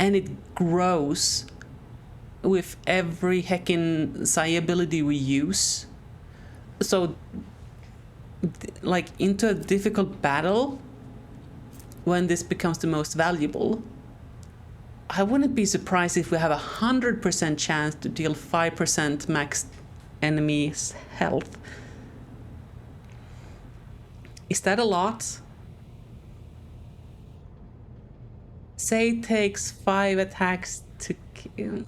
and it grows with every heckin' psi ability we use. So, like, into a difficult battle, when this becomes the most valuable, I wouldn't be surprised if we have 100% chance to deal 5% max enemy's health. Is that a lot? Say it takes 5 attacks to kill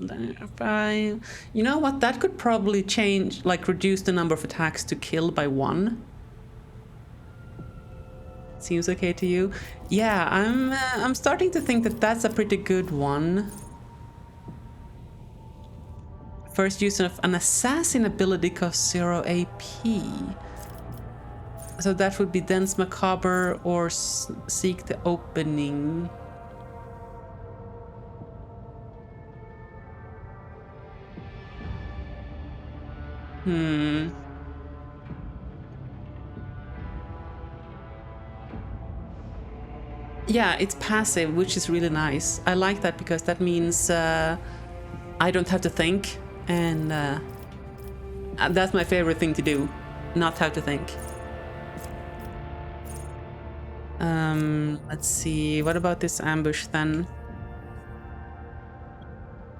5. You know what? That could probably change, like reduce the number of attacks to kill by 1. Seems okay to you? Yeah, I'm starting to think that that's a pretty good one. First use of an assassin ability costs 0 AP. So that would be Dense Macabre or Seek the Opening. Yeah, it's passive, which is really nice. I like that because that means I don't have to think, and that's my favorite thing to do, not have to think. Let's see, what about this ambush then?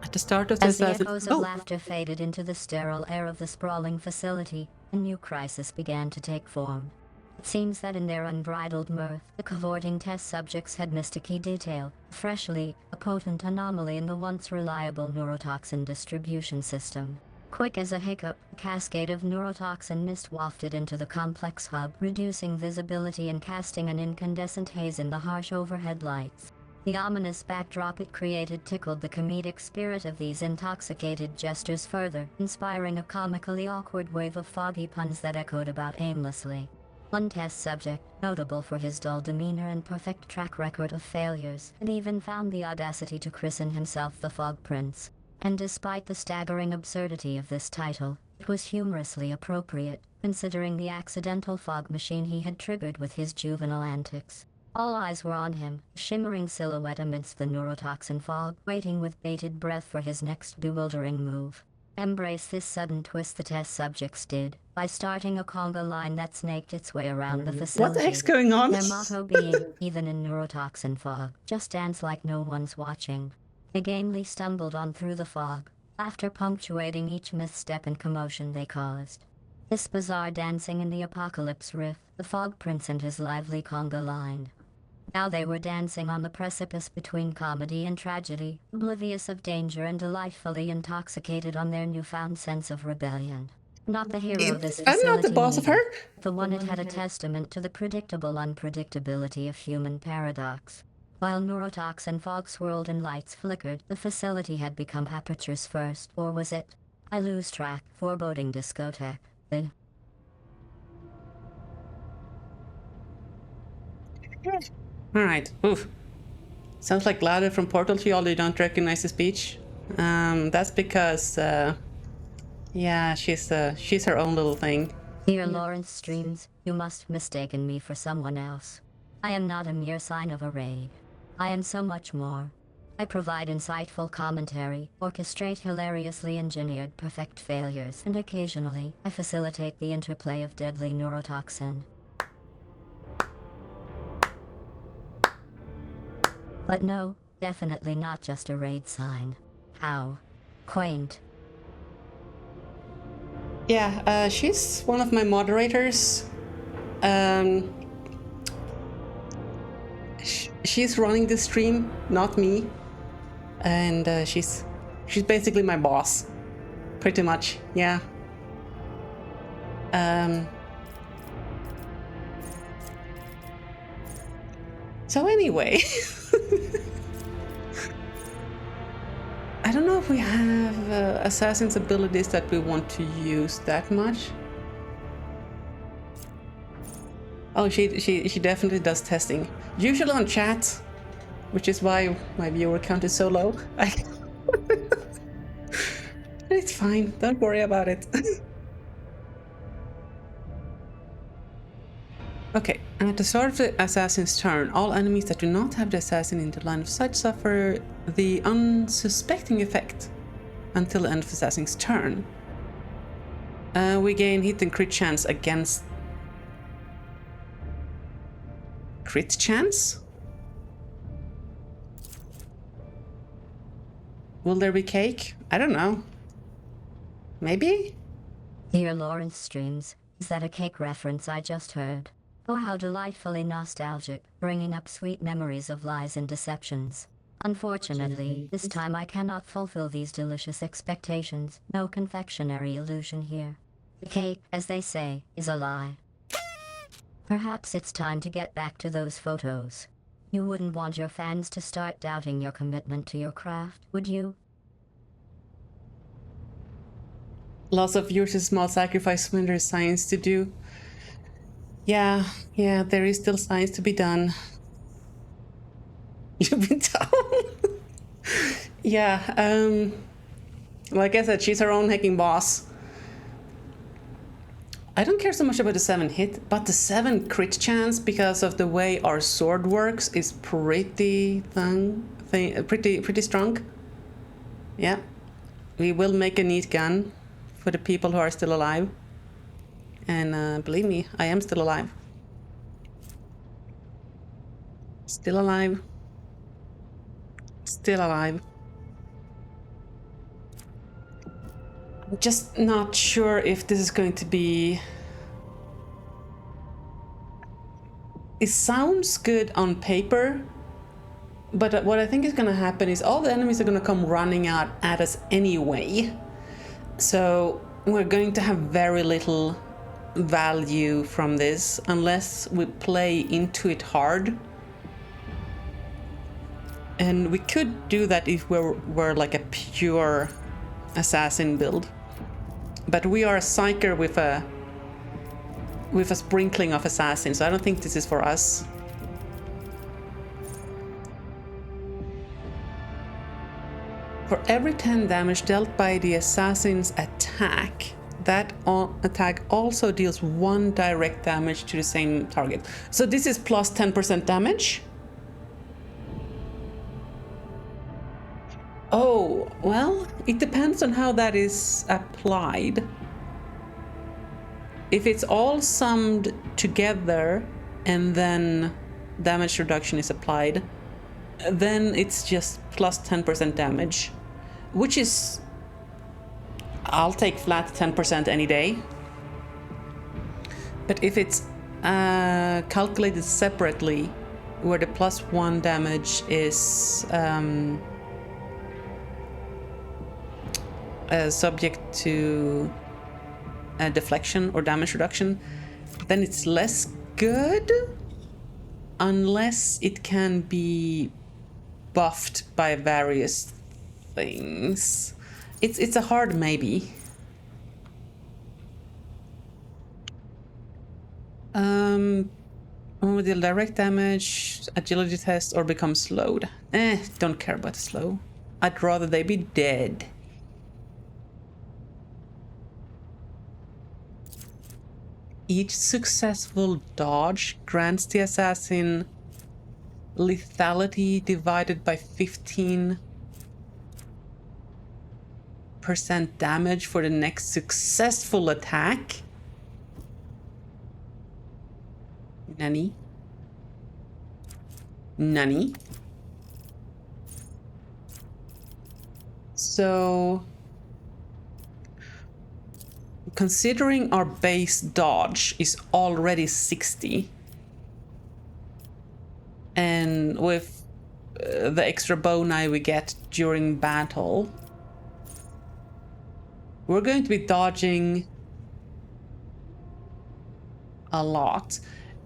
At the start of this... As the echoes of laughter faded into the sterile air of the sprawling facility, a new crisis began to take form. It seems that in their unbridled mirth, the cavorting test subjects had missed a key detail, freshly, a potent anomaly in the once reliable neurotoxin distribution system. Quick as a hiccup, a cascade of neurotoxin mist wafted into the complex hub, reducing visibility and casting an incandescent haze in the harsh overhead lights. The ominous backdrop it created tickled the comedic spirit of these intoxicated gestures further, inspiring a comically awkward wave of foggy puns that echoed about aimlessly. One test subject, notable for his dull demeanor and perfect track record of failures, had even found the audacity to christen himself the Fog Prince. And despite the staggering absurdity of this title, it was humorously appropriate, considering the accidental fog machine he had triggered with his juvenile antics. All eyes were on him, a shimmering silhouette amidst the neurotoxin fog, waiting with bated breath for his next bewildering move. Embrace this sudden twist the test subjects did, by starting a conga line that snaked its way around the facility. What the heck's going on? Their motto being, even in neurotoxin fog, just dance like no one's watching. They gamely stumbled on through the fog, laughter punctuating each misstep and commotion they caused. This bizarre dancing in the apocalypse rift, the Fog Prince and his lively conga line. Now they were dancing on the precipice between comedy and tragedy, oblivious of danger and delightfully intoxicated on their newfound sense of rebellion. Not the hero of this facility. I'm not the boss of her. The one it had a testament to the predictable unpredictability of human paradox. While neurotoxin fog swirled and lights flickered, the facility had become Aperture's first, or was it? I lose track, foreboding discotheque. Alright, oof. Sounds like Lada from Portal to y'all, you don't recognize the speech. That's because, yeah, she's her own little thing. Dear Lawrence Streams, you must have mistaken me for someone else. I am not a mere sign of a raid. I am so much more. I provide insightful commentary, orchestrate hilariously engineered perfect failures, and occasionally, I facilitate the interplay of deadly neurotoxin. But no, definitely not just a raid sign. How quaint. Yeah, she's one of my moderators. She's running the stream, not me. And she's basically my boss. Pretty much, yeah. So anyway, I don't know if we have assassin's abilities that we want to use that much. Oh, she definitely does testing. Usually on chat, which is why my viewer count is so low. It's fine, don't worry about it. Okay, At the start of the assassin's turn, all enemies that do not have the assassin in the line of sight suffer the unsuspecting effect until the end of the assassin's turn. We gain hit and crit chance against... Crit chance? Will there be cake? I don't know. Maybe? Dear Lawrence Streams, is that a cake reference I just heard? Oh, how delightfully nostalgic, bringing up sweet memories of lies and deceptions. Unfortunately, this time I cannot fulfill these delicious expectations. No confectionery illusion here. The cake, as they say, is a lie. Perhaps it's time to get back to those photos. You wouldn't want your fans to start doubting your commitment to your craft, would you? Lots of yours is small sacrifice when there's science to do. Yeah, there is still science to be done. You've been told. Yeah, like I said, she's her own hacking boss. I don't care so much about the 7 hit, but the 7 crit chance, because of the way our sword works, is pretty strong. Yeah, we will make a neat gun for the people who are still alive. And believe me, I am still alive. Still alive. Still alive. I'm just not sure if this is going to be... It sounds good on paper, but what I think is going to happen is all the enemies are going to come running out at us anyway. So we're going to have very little value from this unless we play into it hard. And we could do that if we're like a pure assassin build. But we are a psyker with a sprinkling of assassins, so I don't think this is for us. For every 10 damage dealt by the assassin's attack, that attack also deals 1 direct damage to the same target. So this is plus 10% damage. Oh, well, it depends on how that is applied. If it's all summed together and then damage reduction is applied, then it's just plus 10% damage, which is... I'll take flat 10% any day. But if it's calculated separately, where the plus 1 damage is subject to deflection or damage reduction, then it's less good, unless it can be buffed by various things. It's a hard maybe. With the direct damage, agility test, or become slowed. Don't care about the slow. I'd rather they be dead. Each successful dodge grants the assassin lethality divided by 15% damage for the next successful attack. Nani? So, considering our base dodge is already 60, and with the extra boni we get during battle, we're going to be dodging a lot.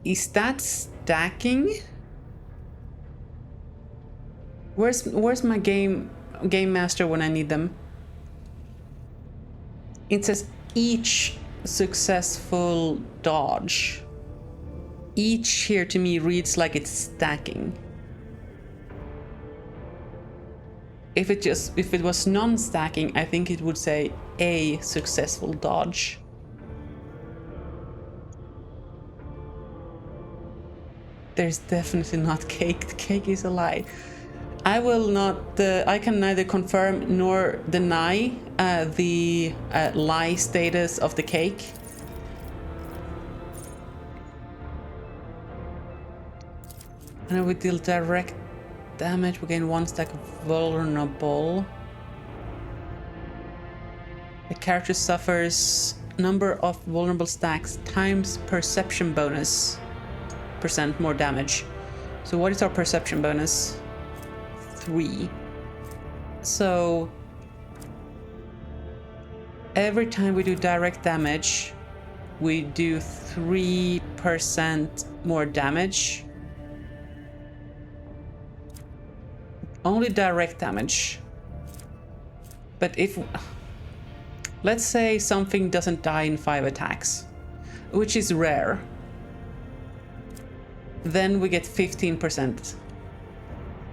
Is that stacking? Where's my game master when I need them? It says each successful dodge. Each here to me reads like it's stacking. If it was non-stacking, I think it would say a successful dodge. There's definitely not cake. The cake is a lie. I will not. I can neither confirm nor deny the lie status of the cake. And we deal direct damage. We gain 1 stack of vulnerable. The character suffers number of vulnerable stacks times perception bonus % more damage. So what is our perception bonus? 3. So every time we do direct damage, we do 3% more damage. Only direct damage. But if, let's say something doesn't die in 5 attacks, which is rare, then we get 15%,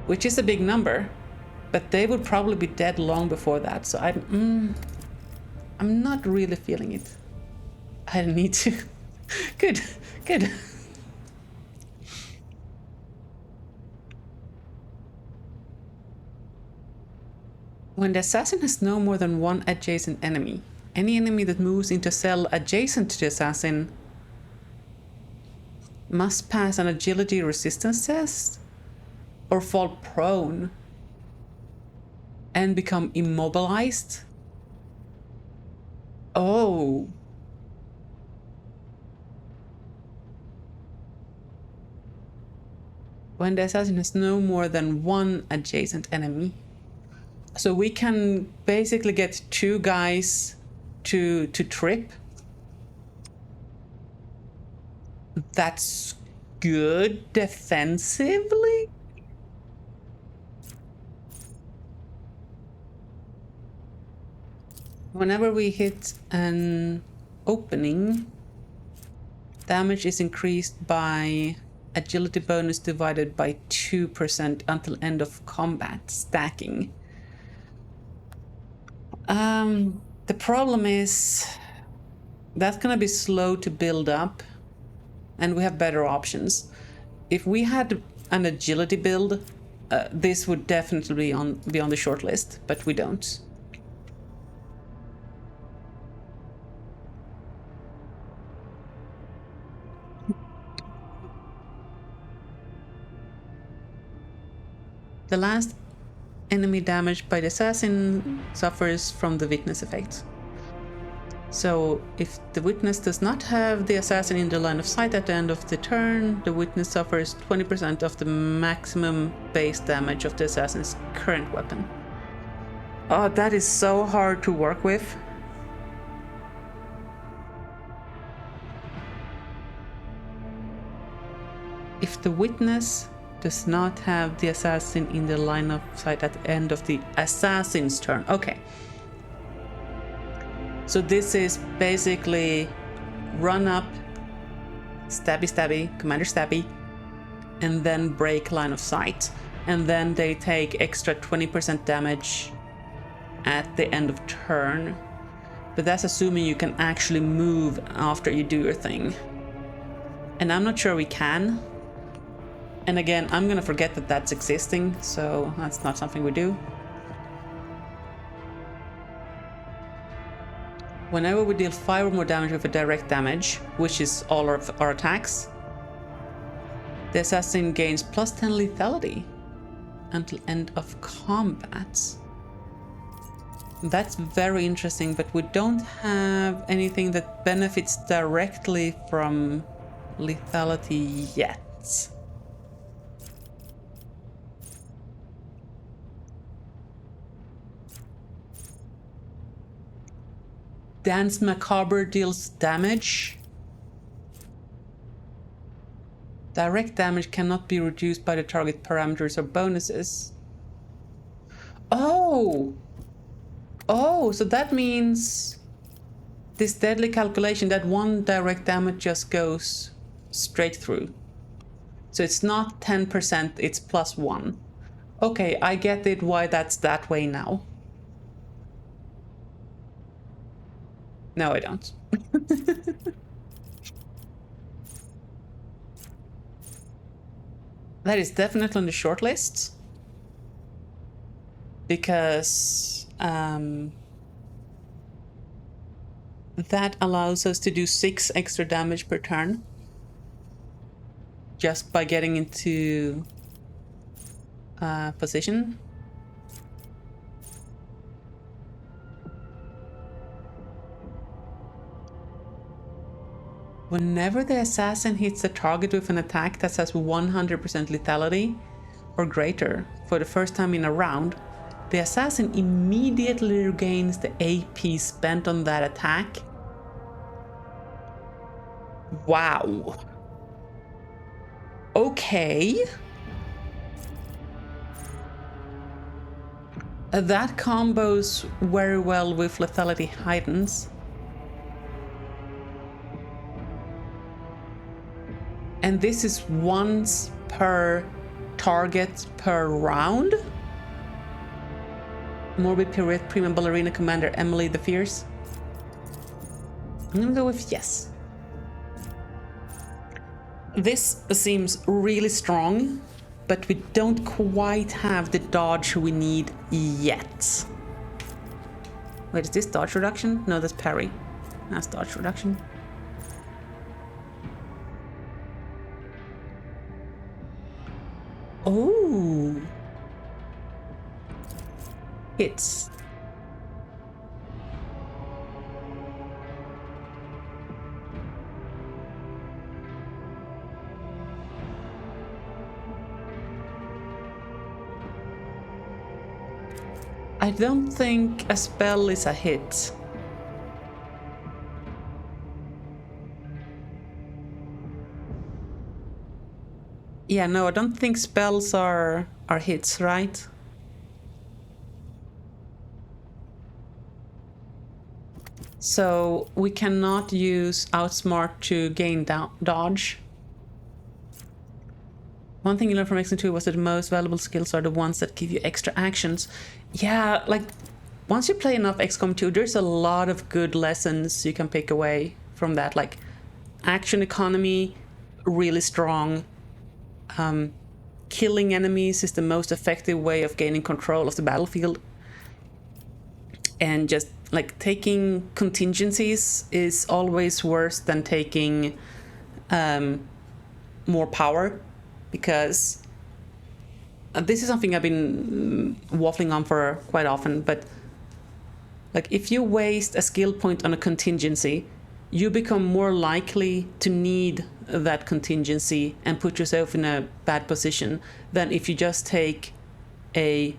which is a big number, but they would probably be dead long before that. So I'm not really feeling it. I don't need to. Good, good. When the assassin has no more than 1 adjacent enemy, any enemy that moves into a cell adjacent to the assassin must pass an agility resistance test or fall prone and become immobilized. Oh. When the assassin has no more than 1 adjacent enemy. So we can basically get 2 guys to trip. That's good defensively. Whenever we hit an opening, damage is increased by agility bonus divided by 2% until end of combat, stacking. The problem is that's gonna be slow to build up, and we have better options. If we had an agility build, this would definitely be on the short list, but we don't. The last enemy damaged by the assassin suffers from the witness effect. So if the witness does not have the assassin in the line of sight at the end of the turn, the witness suffers 20% of the maximum base damage of the assassin's current weapon. Oh, that is so hard to work with. If the witness does not have the assassin in the line of sight at the end of the assassin's turn. Okay. So this is basically run up, stabby stabby, commander stabby, and then break line of sight. And then they take extra 20% damage at the end of turn. But that's assuming you can actually move after you do your thing. And I'm not sure we can. And again, I'm gonna forget that that's existing, so that's not something we do. Whenever we deal 5 or more damage with a direct damage, which is all of our attacks, the assassin gains +10 lethality until end of combat. That's very interesting, but we don't have anything that benefits directly from lethality yet. Dance Macabre deals damage. Direct damage cannot be reduced by the target parameters or bonuses. Oh! Oh, so that means this deadly calculation, that 1 direct damage just goes straight through. So it's not 10%, it's +1. Okay, I get it why that's that way now. No, I don't. That is definitely on the short list. Because that allows us to do 6 extra damage per turn. Just by getting into position. Whenever the assassin hits the target with an attack that has 100% lethality or greater for the first time in a round, the assassin immediately regains the AP spent on that attack. Wow. Okay. That combos very well with lethality heightens. And this is once per target per round. Morbid Pirouette, Prima Ballerina Commander Emily the Fierce. I'm gonna go with yes. This seems really strong, but we don't quite have the dodge we need yet. Wait, is this dodge reduction? No, that's parry. That's dodge reduction. Oh. Hits. I don't think a spell is a hit. Yeah, no, I don't think spells are hits, right? So we cannot use Outsmart to gain dodge. One thing you learned from XCOM 2 was that the most valuable skills are the ones that give you extra actions. Yeah, like, once you play enough XCOM 2, there's a lot of good lessons you can pick away from that. Like, action economy, really strong. Killing enemies is the most effective way of gaining control of the battlefield. And just, like, taking contingencies is always worse than taking more power. Because this is something I've been waffling on for quite often, but like if you waste a skill point on a contingency, you become more likely to need that contingency and put yourself in a bad position than if you just take a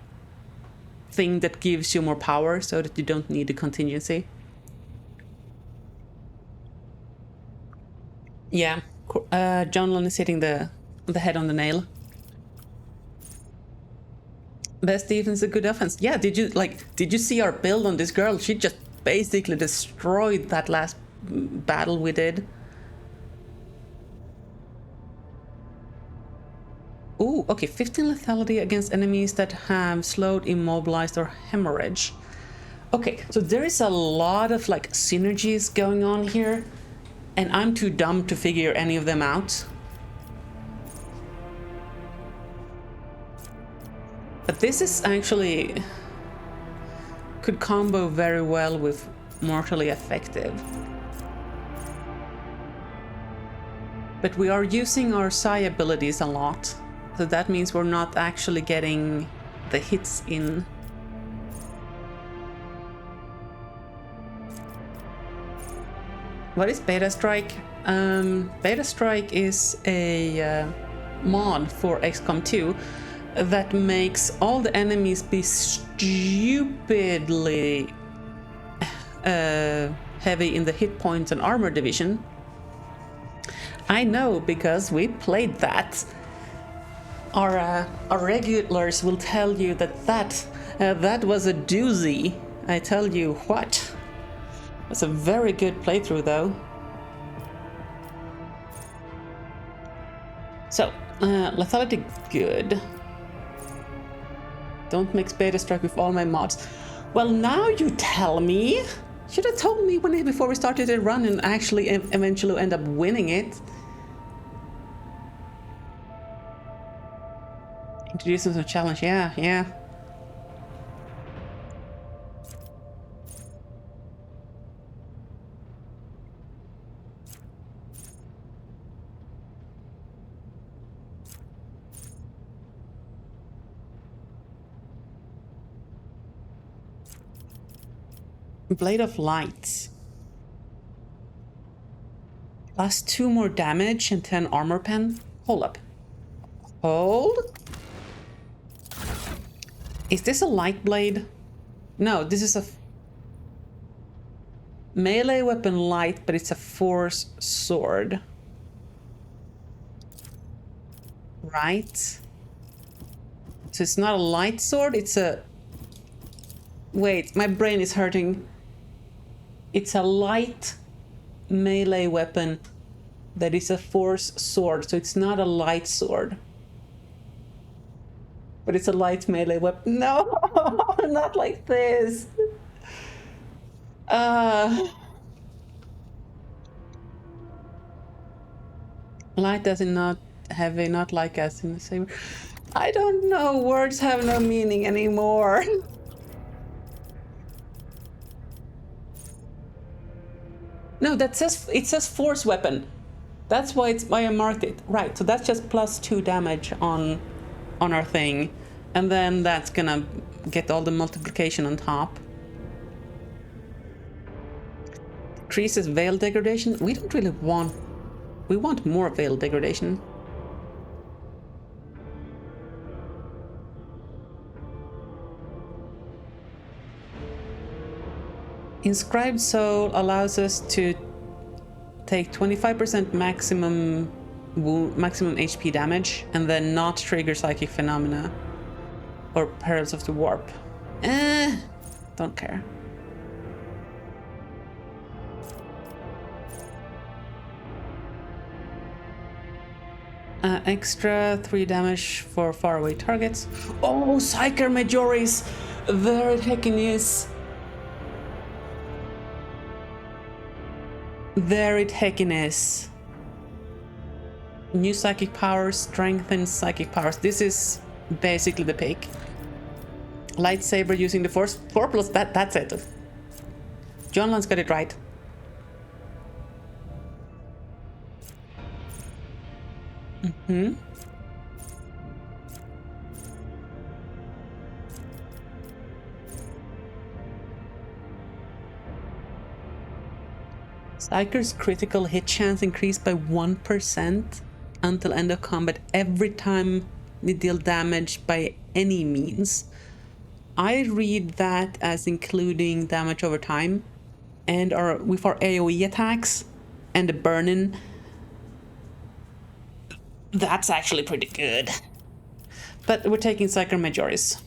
thing that gives you more power so that you don't need the contingency. Yeah, John Lund is hitting the head on the nail. Best defense, a good offense. Yeah, did you see our build on this girl? She just basically destroyed that last battle we did. Ooh, okay, 15 lethality against enemies that have slowed, immobilized, or hemorrhage. Okay, so there is a lot of like synergies going on here, and I'm too dumb to figure any of them out. But this is actually could combo very well with mortally effective. But we are using our psi abilities a lot, so that means we're not actually getting the hits in. What is Beta Strike? Beta Strike is a mod for XCOM 2 that makes all the enemies be stupidly heavy in the hit points and armor division. I know because we played that. Our regulars will tell you that was a doozy. I tell you what. It's a very good playthrough though. So, lethality good. Don't mix Beta Strike with all my mods. Well, now you tell me. Should have told me before we started the run and actually eventually end up winning it. To do some challenge, yeah, yeah. Blade of Light. Plus 2 more damage and 10 armor pen. Hold up. Hold. Is this a light blade? No, this is a melee weapon light, but it's a force sword. Right? So it's not a light sword, it's a... Wait, my brain is hurting. It's a light melee weapon that is a force sword, so it's not a light sword. But it's a light melee weapon. No, not like this. Light as in not heavy, not like as in the same. I don't know, words have no meaning anymore. No, that says, it says force weapon. That's why I marked it. Right, so that's just plus 2 damage on our thing. And then that's gonna get all the multiplication on top. Decreases veil degradation. We don't really want... We want more veil degradation. Inscribed Soul allows us to take 25% maximum HP damage and then not trigger psychic phenomena or perils of the warp. Don't care. Extra 3 damage for faraway targets. Oh, Psyker Majoris! There it heckin' is. There it heckin' is. New psychic powers, strengthened psychic powers. This is basically the pick. Lightsaber using the force. 4+, that's it. John Lance got it right. Mm-hmm. Psyker's critical hit chance increased by 1% until end of combat every time they deal damage by any means. I read that as including damage over time and with our AoE attacks and the burn-in. That's actually pretty good. But we're taking Psyker Majoris.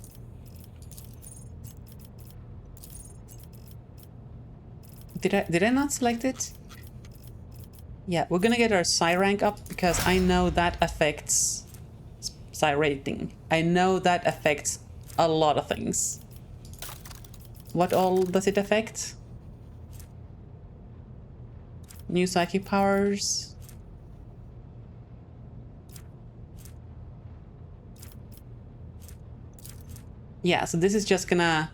Did I not select it? Yeah, we're gonna get our Psi rank up because I know that affects Psi rating. I know that affects a lot of things. What all does it affect? New psychic powers. Yeah, so this is just gonna...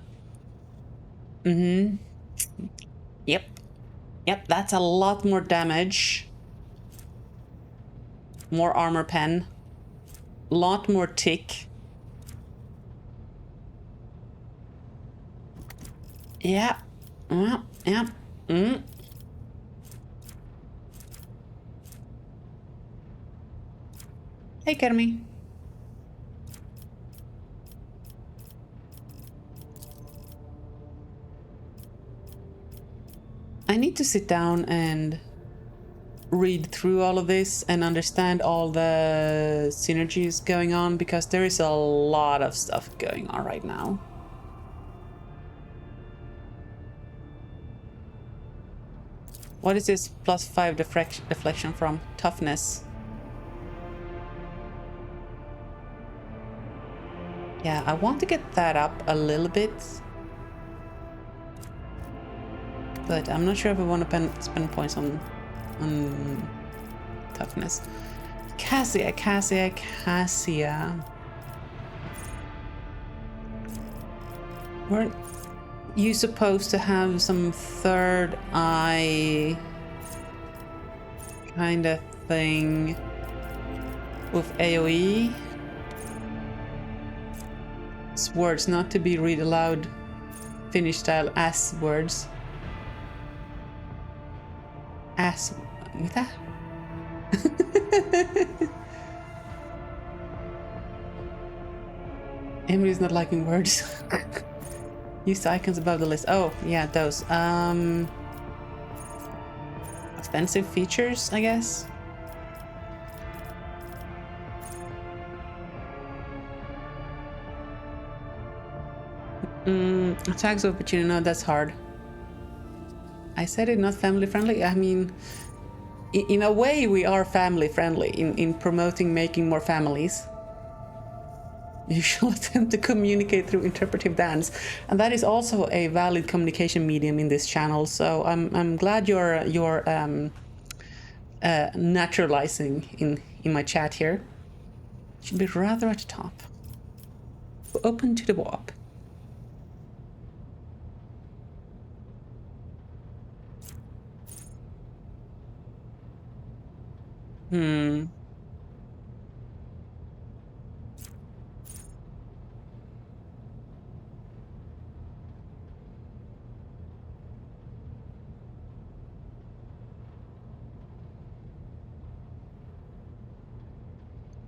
Yep, that's a lot more damage. More armor pen. Lot more tick. Yeah. Yeah. Hey, Kermi. I need to sit down and read through all of this and understand all the synergies going on because there is a lot of stuff going on right now. What is this +5 deflection from? Toughness. Yeah, I want to get that up a little bit. But I'm not sure if I want to spend points on toughness. Cassia. Weren't you supposed to have some third eye kind of thing with AoE? It's words not to be read aloud, Finnish style as words. As. Mitä? Emily's not liking words. Use the icons above the list. Oh, yeah, those. Offensive features, I guess. Attacks of opportunity. No, that's hard. I said it not family friendly. I mean, in a way, we are family friendly in promoting making more families. You shall attempt to communicate through interpretive dance, and that is also a valid communication medium in this channel. So I'm glad you're naturalizing in my chat here. Should be rather at the top. Open to the warp.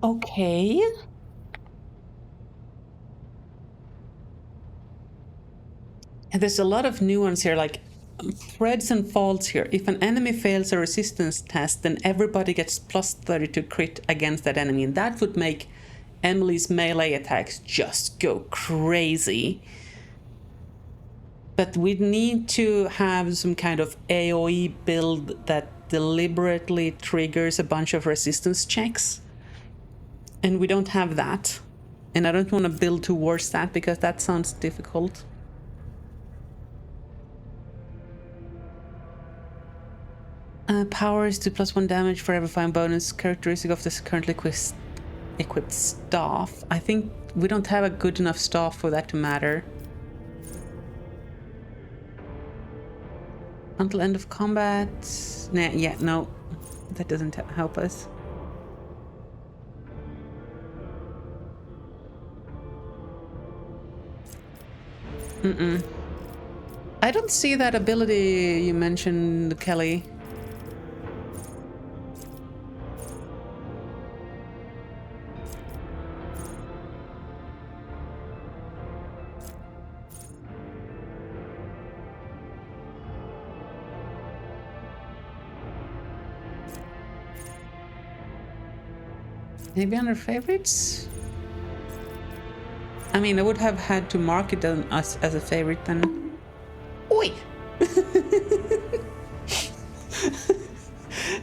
Okay. And there's a lot of nuance here, like threads and faults here. If an enemy fails a resistance test, then everybody gets plus 30 to crit against that enemy. And that would make Emily's melee attacks just go crazy. But we need to have some kind of AoE build that deliberately triggers a bunch of resistance checks. And we don't have that. And I don't want to build towards that because that sounds difficult. Power is to +1 damage for every 5 bonus characteristic of this currently equipped staff. I think we don't have a good enough staff for that to matter. Until end of combat. Nah, yeah, no. That doesn't help us. I don't see that ability you mentioned, Kelly. Maybe under favorites? I mean, I would have had to mark it as a favorite then. Oi!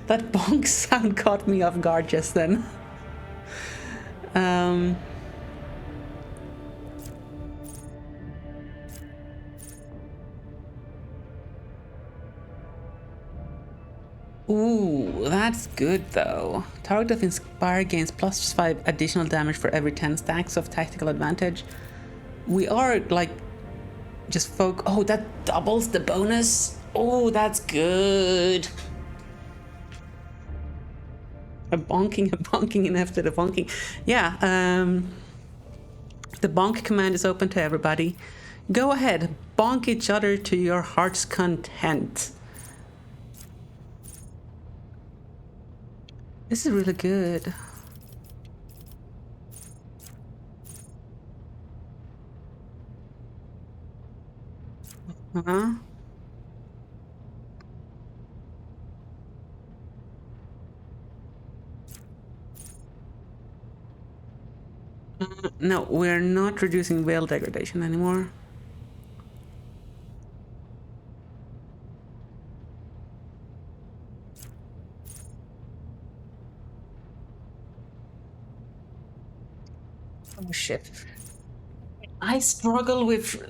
That bonk sound caught me off guard just then. Ooh, that's good though. Target of Inspire gains +5 additional damage for every 10 stacks of tactical advantage. We are like just oh, that doubles the bonus. Oh, that's good. A bonking and after the bonking. Yeah, the bonk command is open to everybody. Go ahead, bonk each other to your heart's content. This is really good. No, we're not reducing veil degradation anymore. Oh shit. I struggle with